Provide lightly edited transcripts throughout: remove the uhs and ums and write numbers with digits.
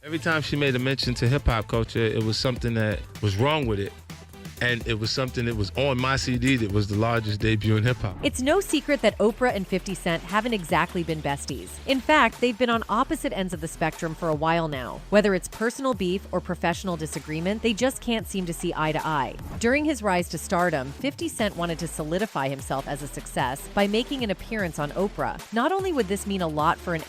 Every time she made a mention to hip-hop culture, it was something that was wrong with it. And it was something that was on my CD that was the largest debut in hip-hop. It's no secret that Oprah and 50 Cent haven't exactly been besties. In fact, they've been on opposite ends of the spectrum for a while now. Whether it's personal beef or professional disagreement, they just can't seem to see eye to eye. During his rise to stardom, 50 Cent wanted to solidify himself as a success by making an appearance on Oprah. Not only would this mean a lot for an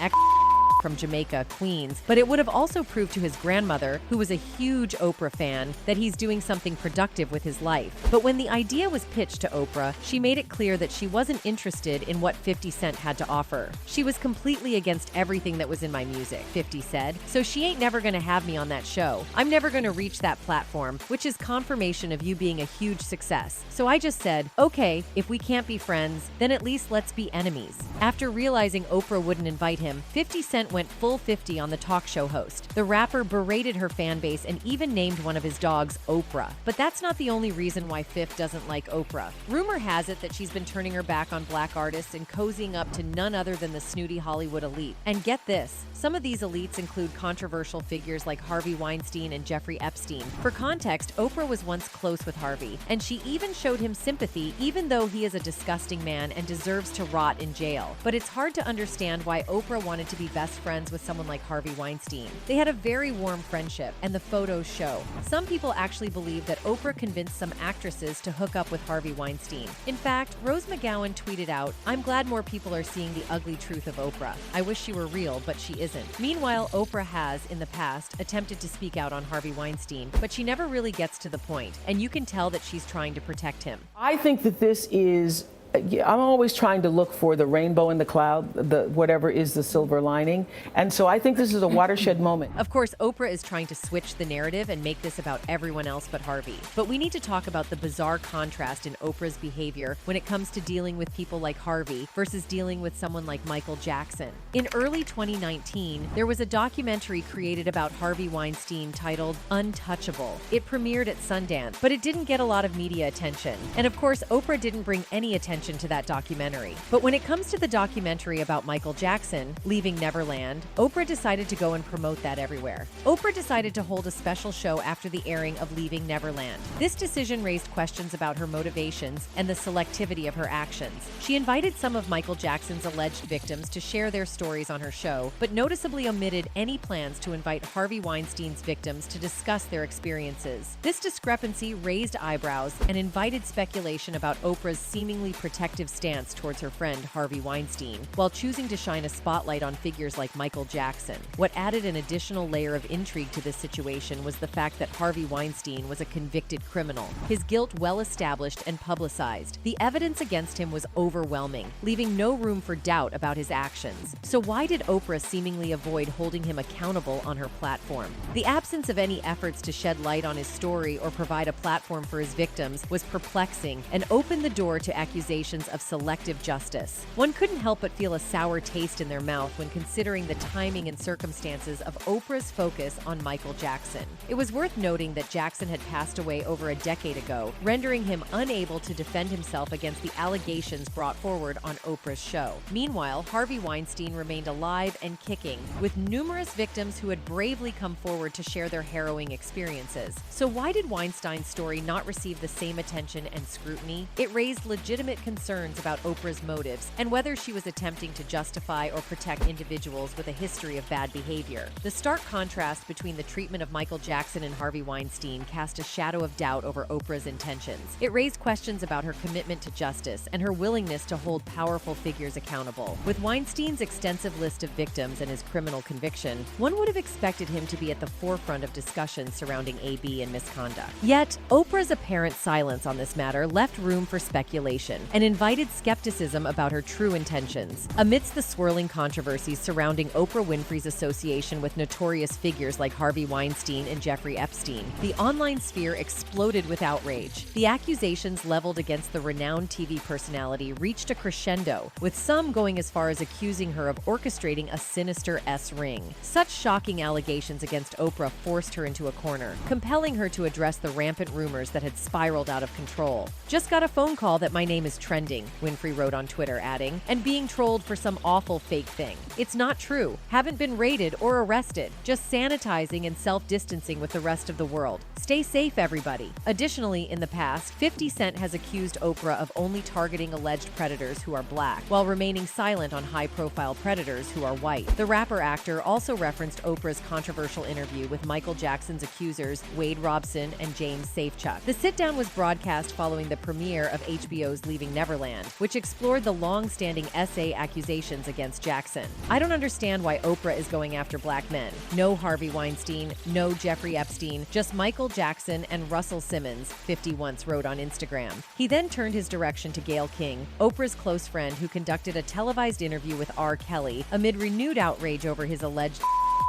from Jamaica, Queens, but it would have also proved to his grandmother, who was a huge Oprah fan, that he's doing something productive with his life. But when the idea was pitched to Oprah, she made it clear that she wasn't interested in what 50 Cent had to offer. She was completely against everything that was in my music, 50 said, so she ain't never gonna have me on that show. I'm never gonna reach that platform, which is confirmation of you being a huge success. So I just said, okay, if we can't be friends, then at least let's be enemies. After realizing Oprah wouldn't invite him, 50 Cent went full 50 on the talk show host. The rapper berated her fan base and even named one of his dogs Oprah. But that's not the only reason why Fifth doesn't like Oprah. Rumor has it that she's been turning her back on black artists and cozying up to none other than the snooty Hollywood elite. And get this, some of these elites include controversial figures like Harvey Weinstein and Jeffrey Epstein. For context, Oprah was once close with Harvey, and she even showed him sympathy even though he is a disgusting man and deserves to rot in jail. But it's hard to understand why Oprah wanted to be best friends with someone like Harvey Weinstein. They had a very warm friendship, and the photos show. Some people actually believe that Oprah convinced some actresses to hook up with Harvey Weinstein. In fact, Rose McGowan tweeted out, "I'm glad more people are seeing the ugly truth of Oprah. I wish she were real, but she isn't." Meanwhile, Oprah has, in the past, attempted to speak out on Harvey Weinstein, but she never really gets to the point, and you can tell that she's trying to protect him. I think that this is I'm always trying to look for the rainbow in the cloud, whatever is the silver lining. And so I think this is a watershed moment. Of course, Oprah is trying to switch the narrative and make this about everyone else but Harvey. But we need to talk about the bizarre contrast in Oprah's behavior when it comes to dealing with people like Harvey versus dealing with someone like Michael Jackson. In early 2019, there was a documentary created about Harvey Weinstein titled Untouchable. It premiered at Sundance, but it didn't get a lot of media attention. And of course, Oprah didn't bring any attention to that documentary. But when it comes to the documentary about Michael Jackson, Leaving Neverland, Oprah decided to go and promote that everywhere. Oprah decided to hold a special show after the airing of Leaving Neverland. This decision raised questions about her motivations and the selectivity of her actions. She invited some of Michael Jackson's alleged victims to share their stories on her show, but noticeably omitted any plans to invite Harvey Weinstein's victims to discuss their experiences. This discrepancy raised eyebrows and invited speculation about Oprah's seemingly protective stance towards her friend Harvey Weinstein, while choosing to shine a spotlight on figures like Michael Jackson. What added an additional layer of intrigue to this situation was the fact that Harvey Weinstein was a convicted criminal, his guilt well established and publicized. The evidence against him was overwhelming, leaving no room for doubt about his actions. So why did Oprah seemingly avoid holding him accountable on her platform? The absence of any efforts to shed light on his story or provide a platform for his victims was perplexing and opened the door to accusations of selective justice. One couldn't help but feel a sour taste in their mouth when considering the timing and circumstances of Oprah's focus on Michael Jackson. It was worth noting that Jackson had passed away over a decade ago, rendering him unable to defend himself against the allegations brought forward on Oprah's show. Meanwhile, Harvey Weinstein remained alive and kicking, with numerous victims who had bravely come forward to share their harrowing experiences. So why did Weinstein's story not receive the same attention and scrutiny? It raised legitimate concerns about Oprah's motives and whether she was attempting to justify or protect individuals with a history of bad behavior. The stark contrast between the treatment of Michael Jackson and Harvey Weinstein cast a shadow of doubt over Oprah's intentions. It raised questions about her commitment to justice and her willingness to hold powerful figures accountable. With Weinstein's extensive list of victims and his criminal conviction, one would have expected him to be at the forefront of discussions surrounding AB and misconduct. Yet, Oprah's apparent silence on this matter left room for speculation and invited skepticism about her true intentions. Amidst the swirling controversies surrounding Oprah Winfrey's association with notorious figures like Harvey Weinstein and Jeffrey Epstein, the online sphere exploded with outrage. The accusations leveled against the renowned TV personality reached a crescendo, with some going as far as accusing her of orchestrating a sinister S-ring. Such shocking allegations against Oprah forced her into a corner, compelling her to address the rampant rumors that had spiraled out of control. "Just got a phone call that my name is trending, Winfrey wrote on Twitter, adding, and being trolled for some awful fake thing. It's not true. Haven't been raided or arrested. Just sanitizing and self-distancing with the rest of the world. Stay safe, everybody. Additionally, in the past, 50 Cent has accused Oprah of only targeting alleged predators who are black, while remaining silent on high-profile predators who are white. The rapper-actor also referenced Oprah's controversial interview with Michael Jackson's accusers, Wade Robson and James Safechuck. The sit-down was broadcast following the premiere of HBO's Leaving Neverland, which explored the long-standing essay Accusations against Jackson. I don't understand why Oprah is going after black men. No Harvey Weinstein, no Jeffrey Epstein, just Michael Jackson and Russell Simmons, 50 once wrote on Instagram. He then turned his direction to Gayle King, Oprah's close friend who conducted a televised interview with R.Kelly amid renewed outrage over his alleged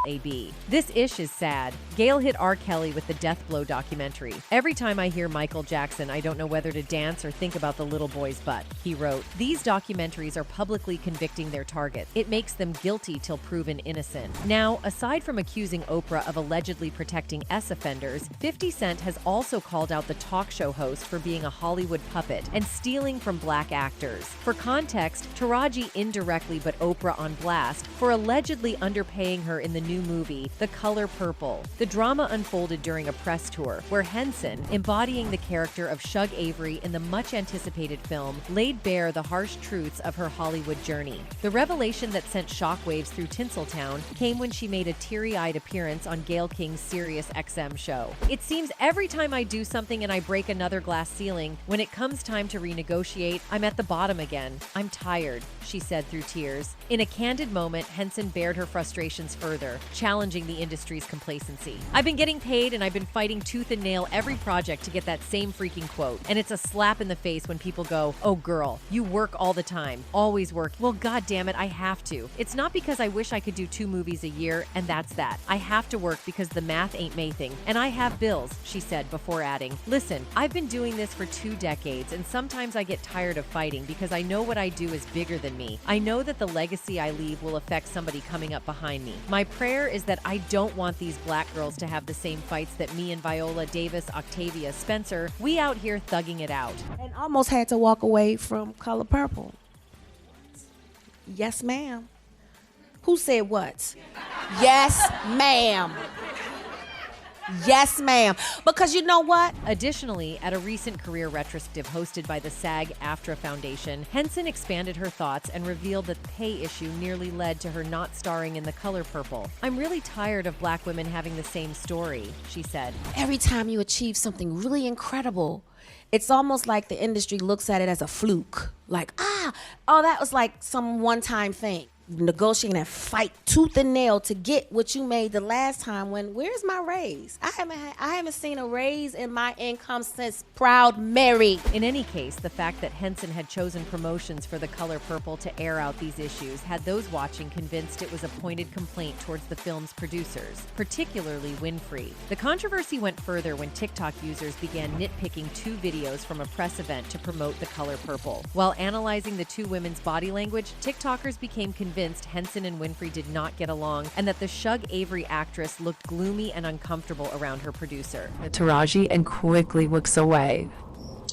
AB. This ish is sad. Gayle hit R. Kelly with the Death Blow documentary. Every time I hear Michael Jackson, I don't know whether to dance or think about the little boy's butt, he wrote. These documentaries are publicly convicting their target. It makes them guilty till proven innocent. Now, aside from accusing Oprah of allegedly protecting offenders, 50 Cent has also called out the talk show host for being a Hollywood puppet and stealing from black actors. For context, Taraji indirectly put Oprah on blast for allegedly underpaying her in the new movie, The Color Purple. The drama unfolded during a press tour where Henson, embodying the character of Shug Avery in the much-anticipated film, laid bare the harsh truths of her Hollywood journey. The revelation that sent shockwaves through Tinseltown came when she made a teary-eyed appearance on Gayle King's Sirius XM show. It seems every time I do something and I break another glass ceiling, when it comes time to renegotiate, I'm at the bottom again. I'm tired, she said through tears. In a candid moment, Henson bared her frustrations further, challenging the industry's complacency. I've been getting paid and I've been fighting tooth and nail every project to get that same freaking quote. And it's a slap in the face when people go, oh girl, you work all the time, always work. Well, god damn it, I have to. It's not because I wish I could do 2 movies a year and that's that. I have to work because the math ain't mathing and I have bills, she said before adding, listen, I've been doing this for 2 decades and sometimes I get tired of fighting because I know what I do is bigger than me. I know that the legacy I leave will affect somebody coming up behind me. My prayer is that I don't want these black girls to have the same fights that me and Viola Davis, Octavia Spencer, we out here thugging it out. And almost had to walk away from Color Purple. Yes, ma'am. Who said what? Yes, ma'am. Yes, ma'am. Because you know what? Additionally, at a recent career retrospective hosted by the SAG-AFTRA Foundation, Henson expanded her thoughts and revealed that the pay issue nearly led to her not starring in The Color Purple. I'm really tired of black women having the same story, she said. Every time you achieve something really incredible, it's almost like the industry looks at it as a fluke. Like, that was like some one-time thing. Negotiating and fight tooth and nail to get what you made the last time. Where's my raise? I haven't seen a raise in my income since Proud Mary. In any case, the fact that Henson had chosen promotions for The Color Purple to air out these issues had those watching convinced it was a pointed complaint towards the film's producers, particularly Winfrey. The controversy went further when TikTok users began nitpicking 2 videos from a press event to promote The Color Purple. While analyzing the 2 women's body language, TikTokers became convinced Henson and Winfrey did not get along and that the Shug Avery actress looked gloomy and uncomfortable around her producer. Taraji and quickly looks away.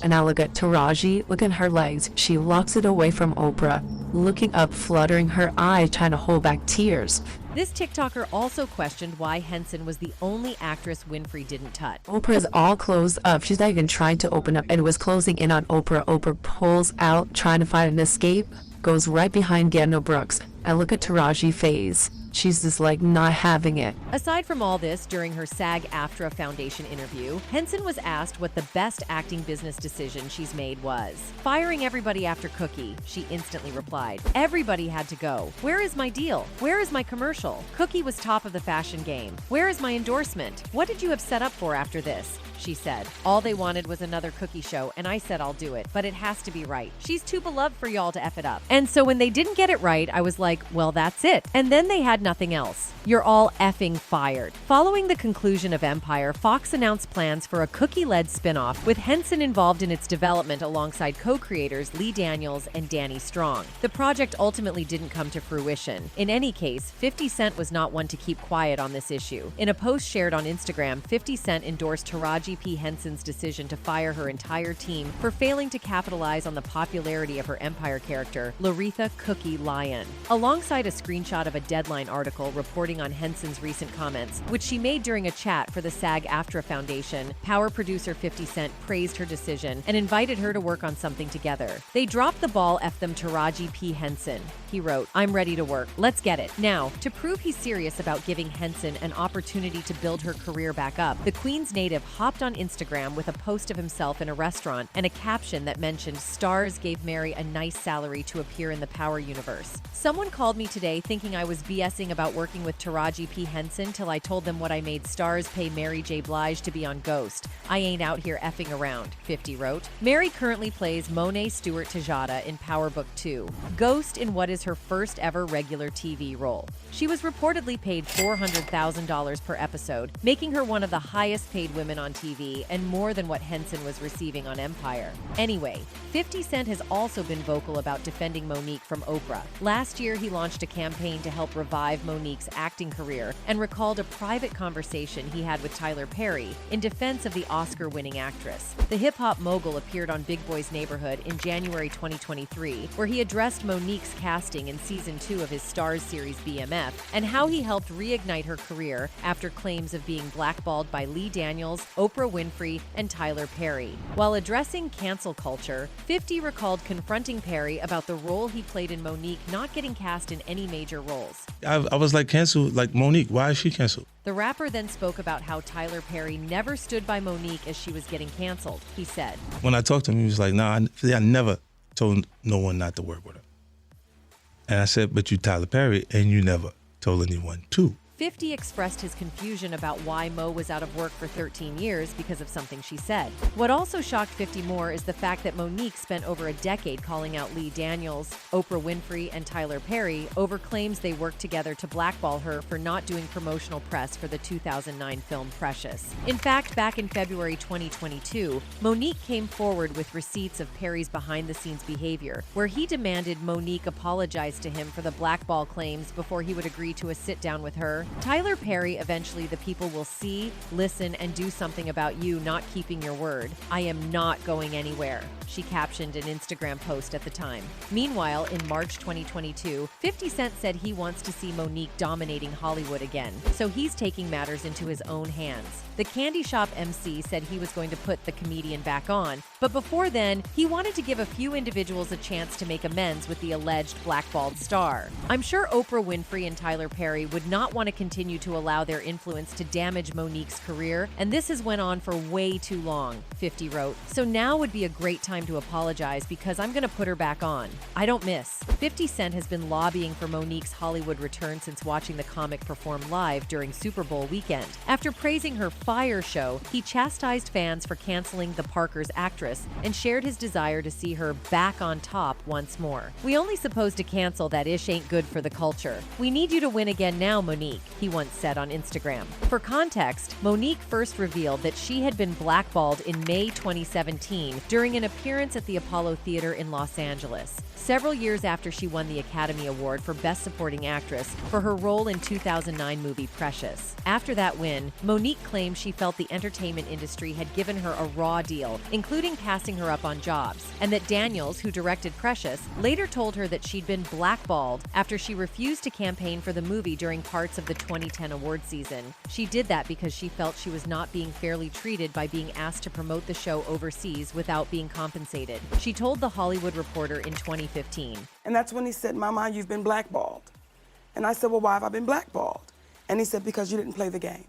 And I look at Taraji, look at her legs. She locks it away from Oprah, looking up, fluttering her eye, trying to hold back tears. This TikToker also questioned why Henson was the only actress Winfrey didn't touch. Oprah is all closed up. She's not even trying to open up and was closing in on Oprah. Oprah pulls out, trying to find an escape, goes right behind Gano Brooks. I look at Taraji's face. She's just like not having it. Aside from all this, during her SAG-AFTRA Foundation interview, Henson was asked what the best acting business decision she's made was. Firing everybody after Cookie, she instantly replied. Everybody had to go. Where is my deal? Where is my commercial? Cookie was top of the fashion game. Where is my endorsement? What did you have set up for after this? She said. All they wanted was another Cookie show, and I said I'll do it, but it has to be right. She's too beloved for y'all to F it up. And And so when they didn't get it right, I was like, well, that's it. And then they had nothing else. You're all effing fired. Following the conclusion of Empire, Fox announced plans for a cookie-led spin-off with Henson involved in its development alongside co-creators Lee Daniels and Danny Strong. The project ultimately didn't come to fruition. In any case, 50 Cent was not one to keep quiet on this issue. In a post shared on Instagram, 50 Cent endorsed Taraji P. Henson's decision to fire her entire team for failing to capitalize on the popularity of her Empire character, Laretha Cookie Lyon. Alongside a screenshot of a Deadline article reporting on Henson's recent comments, which she made during a chat for the SAG-AFTRA Foundation, Power producer 50 Cent praised her decision and invited her to work on something together. They dropped the ball, F them Taraji P. Henson. He wrote, "I'm ready to work. Let's get it." Now, to prove he's serious about giving Henson an opportunity to build her career back up, the Queens native hopped on Instagram with a post of himself in a restaurant and a caption that mentioned Stars gave Mary a nice salary to appear in the Power universe. Someone called me today thinking I was BSing about working with Taraji P. Henson till I told them what I made Stars pay Mary J. Blige to be on Ghost. I ain't out here effing around, 50 wrote. Mary currently plays Monet Stewart Tejada in Power Book 2, Ghost in what is her first ever regular TV role. She was reportedly paid $400,000 per episode, making her one of the highest paid women on TV and more than what Henson was receiving on Empire. Anyway, 50 Cent has also been vocal about defending Monique from Oprah. Last year, he launched a campaign to help revive Monique's acting career and recalled a private conversation he had with Tyler Perry in defense of the Oscar-winning actress. The hip-hop mogul appeared on Big Boy's Neighborhood in January 2023, where he addressed Monique's casting in Season 2 of his Stars series BMF and how he helped reignite her career after claims of being blackballed by Lee Daniels, Oprah Winfrey, and Tyler Perry. While addressing cancel culture, 50 recalled confronting Perry about the role he played in Monique not getting cast in any major roles. I was like, canceled, like Monique, why is she canceled? The rapper then spoke about how Tyler Perry never stood by Monique as she was getting canceled. He said, When I talked to him, he was like, nah, I never told no one not to work with her. And I said, but you Tyler Perry, and you never told anyone to. 50 expressed his confusion about why Mo was out of work for 13 years because of something she said. What also shocked 50 more is the fact that Monique spent over a decade calling out Lee Daniels, Oprah Winfrey, and Tyler Perry over claims they worked together to blackball her for not doing promotional press for the 2009 film Precious. In fact, back in February 2022, Monique came forward with receipts of Perry's behind-the-scenes behavior, where he demanded Monique apologize to him for the blackball claims before he would agree to a sit-down with her. Tyler Perry, eventually the people will see, listen, and do something about you not keeping your word. I am not going anywhere, she captioned an Instagram post at the time. Meanwhile, in March 2022, 50 Cent said he wants to see Monique dominating Hollywood again, so he's taking matters into his own hands. The Candy Shop MC said he was going to put the comedian back on, but before then, he wanted to give a few individuals a chance to make amends with the alleged blackballed star. I'm sure Oprah Winfrey and Tyler Perry would not want to continue to allow their influence to damage Monique's career, and this has went on for way too long, 50 wrote. So now would be a great time to apologize because I'm gonna put her back on. I don't miss. 50 Cent has been lobbying for Monique's Hollywood return since watching the comic perform live during Super Bowl weekend. After praising her Fire show, he chastised fans for canceling the Parker's actress and shared his desire to see her back on top once more. We only supposed to cancel that ish ain't good for the culture. We need you to win again now, Monique, he once said on Instagram. For context, Monique first revealed that she had been blackballed in May 2017 during an appearance at the Apollo Theater in Los Angeles, several years after she won the Academy Award for Best Supporting Actress for her role in 2009 movie Precious. After that win, Monique claimed she felt the entertainment industry had given her a raw deal, including passing her up on jobs, and that Daniels, who directed Precious, later told her that she'd been blackballed after she refused to campaign for the movie during parts of the 2010 award season. She did that because she felt she was not being fairly treated by being asked to promote the show overseas without being compensated. She told The Hollywood Reporter in 2015. And that's when he said, Mama, you've been blackballed. And I said, well, why have I been blackballed? And he said, because you didn't play the game.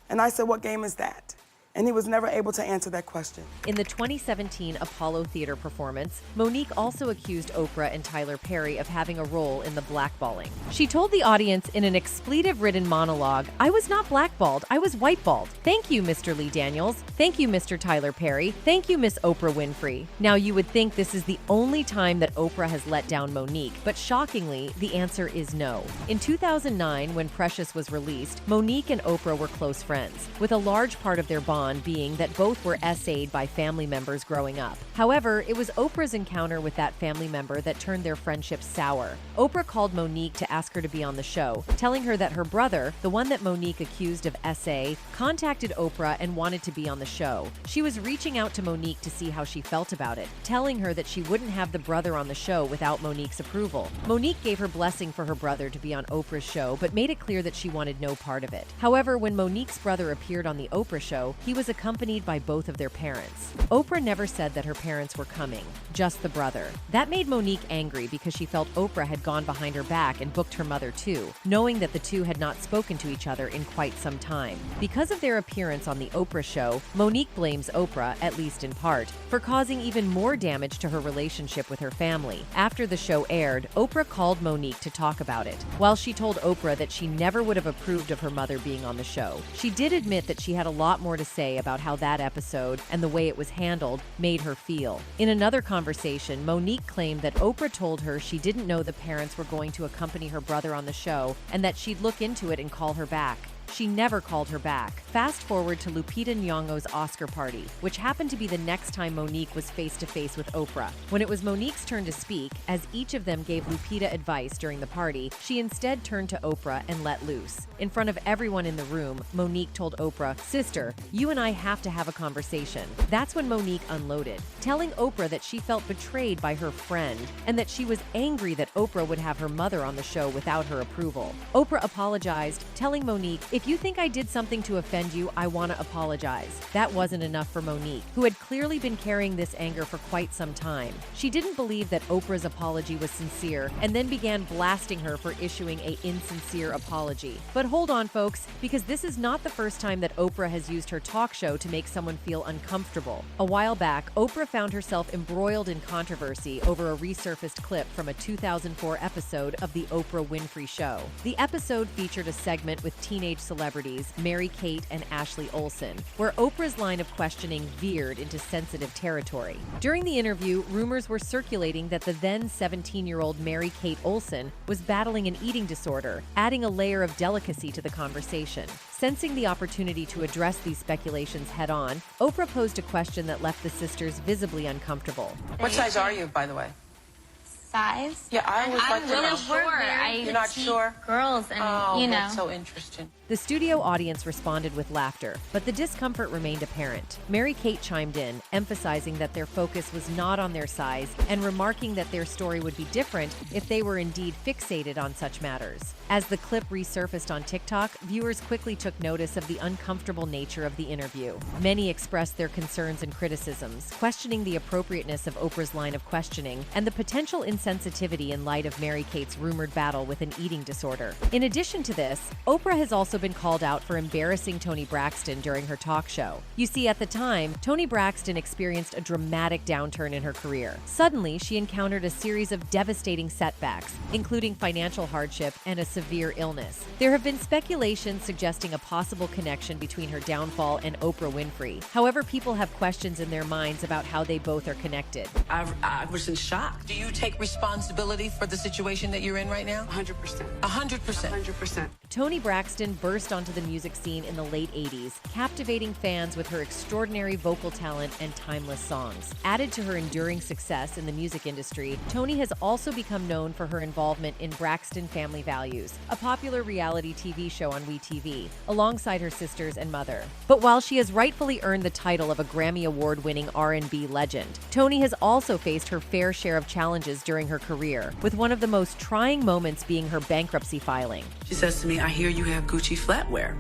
And I said, what game is that? And he was never able to answer that question. In the 2017 Apollo Theater performance, Monique also accused Oprah and Tyler Perry of having a role in the blackballing. She told the audience in an expletive-ridden monologue, "I was not blackballed, I was whiteballed. Thank you, Mr. Lee Daniels. Thank you, Mr. Tyler Perry. Thank you, Miss Oprah Winfrey." Now, you would think this is the only time that Oprah has let down Monique, but shockingly, the answer is no. In 2009, when Precious was released, Monique and Oprah were close friends, with a large part of their bond being that both were SA'd by family members growing up. However, it was Oprah's encounter with that family member that turned their friendship sour. Oprah called Monique to ask her to be on the show, telling her that her brother, the one that Monique accused of SA, contacted Oprah and wanted to be on the show. She was reaching out to Monique to see how she felt about it, telling her that she wouldn't have the brother on the show without Monique's approval. Monique gave her blessing for her brother to be on Oprah's show, but made it clear that she wanted no part of it. However, when Monique's brother appeared on the Oprah show, he was accompanied by both of their parents. Oprah never said that her parents were coming, just the brother. That made Monique angry because she felt Oprah had gone behind her back and booked her mother too, knowing that the two had not spoken to each other in quite some time. Because of their appearance on the Oprah show, Monique blames Oprah, at least in part, for causing even more damage to her relationship with her family. After the show aired, Oprah called Monique to talk about it. While she told Oprah that she never would have approved of her mother being on the show, she did admit that she had a lot more to say about how that episode and the way it was handled made her feel. In another conversation, Monique claimed that Oprah told her she didn't know the parents were going to accompany her brother on the show and that she'd look into it and call her back. She never called her back. Fast forward to Lupita Nyong'o's Oscar party, which happened to be the next time Monique was face-to-face with Oprah. When it was Monique's turn to speak, as each of them gave Lupita advice during the party, she instead turned to Oprah and let loose. In front of everyone in the room, Monique told Oprah, "Sister, you and I have to have a conversation." That's when Monique unloaded, telling Oprah that she felt betrayed by her friend and that she was angry that Oprah would have her mother on the show without her approval. Oprah apologized, telling Monique, "If you think I did something to offend you, I want to apologize." That wasn't enough for Monique, who had clearly been carrying this anger for quite some time. She didn't believe that Oprah's apology was sincere and then began blasting her for issuing an insincere apology. But hold on, folks, because this is not the first time that Oprah has used her talk show to make someone feel uncomfortable. A while back, Oprah found herself embroiled in controversy over a resurfaced clip from a 2004 episode of The Oprah Winfrey Show. The episode featured a segment with teenage celebrities Mary-Kate and Ashley Olsen, where Oprah's line of questioning veered into sensitive territory. During the interview, rumors were circulating that the then 17-year-old Mary-Kate Olsen was battling an eating disorder, adding a layer of delicacy to the conversation. Sensing the opportunity to address these speculations head-on, Oprah posed a question that left the sisters visibly uncomfortable. What size are you, by the way? Size? Yeah, I was like, I'm really sure. You're not sure? Girls and, you know. That's so interesting. The studio audience responded with laughter, but the discomfort remained apparent. Mary-Kate chimed in, emphasizing that their focus was not on their size and remarking that their story would be different if they were indeed fixated on such matters. As the clip resurfaced on TikTok, viewers quickly took notice of the uncomfortable nature of the interview. Many expressed their concerns and criticisms, questioning the appropriateness of Oprah's line of questioning and the potential insensitivity in light of Mary-Kate's rumored battle with an eating disorder. In addition to this, Oprah has also been called out for embarrassing Toni Braxton during her talk show. You see, at the time, Toni Braxton experienced a dramatic downturn in her career. Suddenly, she encountered a series of devastating setbacks, including financial hardship and a severe illness. There have been speculations suggesting a possible connection between her downfall and Oprah Winfrey. However, people have questions in their minds about how they both are connected. I was in shock. Do you take responsibility for the situation that you're in right now? 100%. 100%. 100%. Toni Braxton burst onto the music scene in the late 80s, captivating fans with her extraordinary vocal talent and timeless songs. Added to her enduring success in the music industry, Toni has also become known for her involvement in Braxton Family Values, a popular reality TV show on WeTV, alongside her sisters and mother. But while she has rightfully earned the title of a Grammy Award-winning R&B legend, Toni has also faced her fair share of challenges during her career, with one of the most trying moments being her bankruptcy filing. She says to me, I hear you have Gucci flatware.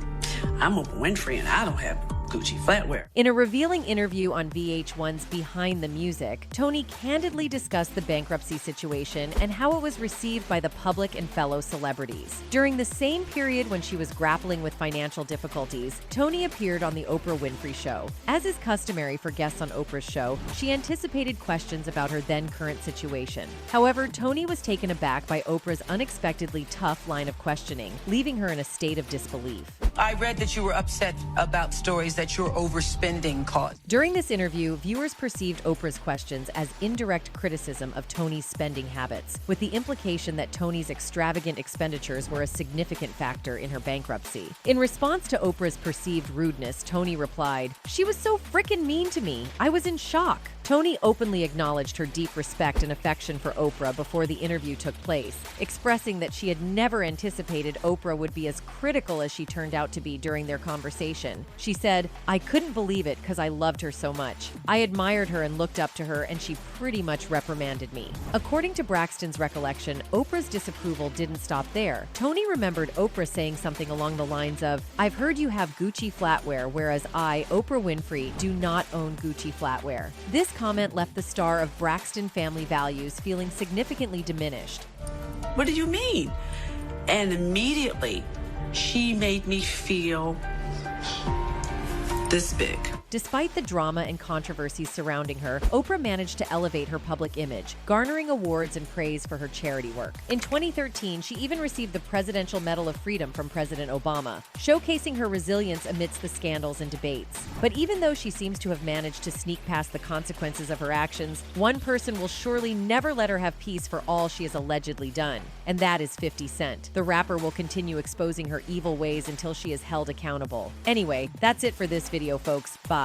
I'm Oprah Winfrey and I don't have Gucci flatware. In a revealing interview on VH1's Behind the Music, Toni candidly discussed the bankruptcy situation and how it was received by the public and fellow celebrities. During the same period when she was grappling with financial difficulties, Toni appeared on the Oprah Winfrey Show. As is customary for guests on Oprah's show, she anticipated questions about her then-current situation. However, Toni was taken aback by Oprah's unexpectedly tough line of questioning, leaving her in a state of disbelief. I read that you were upset about stories that your overspending caused. During this interview, viewers perceived Oprah's questions as indirect criticism of Toni's spending habits, with the implication that Toni's extravagant expenditures were a significant factor in her bankruptcy. In response to Oprah's perceived rudeness, Toni replied, "She was so frickin' mean to me. I was in shock." Toni openly acknowledged her deep respect and affection for Oprah before the interview took place, expressing that she had never anticipated Oprah would be as critical as she turned out to be during their conversation. She said, "I couldn't believe it because I loved her so much. I admired her and looked up to her, and she pretty much reprimanded me." According to Braxton's recollection, Oprah's disapproval didn't stop there. Toni remembered Oprah saying something along the lines of, "I've heard you have Gucci flatware, whereas I, Oprah Winfrey, do not own Gucci flatware." This comment left the star of Braxton Family Values feeling significantly diminished. "What do you mean?" And immediately, she made me feel this big. Despite the drama and controversies surrounding her, Oprah managed to elevate her public image, garnering awards and praise for her charity work. In 2013, she even received the Presidential Medal of Freedom from President Obama, showcasing her resilience amidst the scandals and debates. But even though she seems to have managed to sneak past the consequences of her actions, one person will surely never let her have peace for all she has allegedly done, and that is 50 Cent. The rapper will continue exposing her evil ways until she is held accountable. Anyway, that's it for this video, folks. Bye.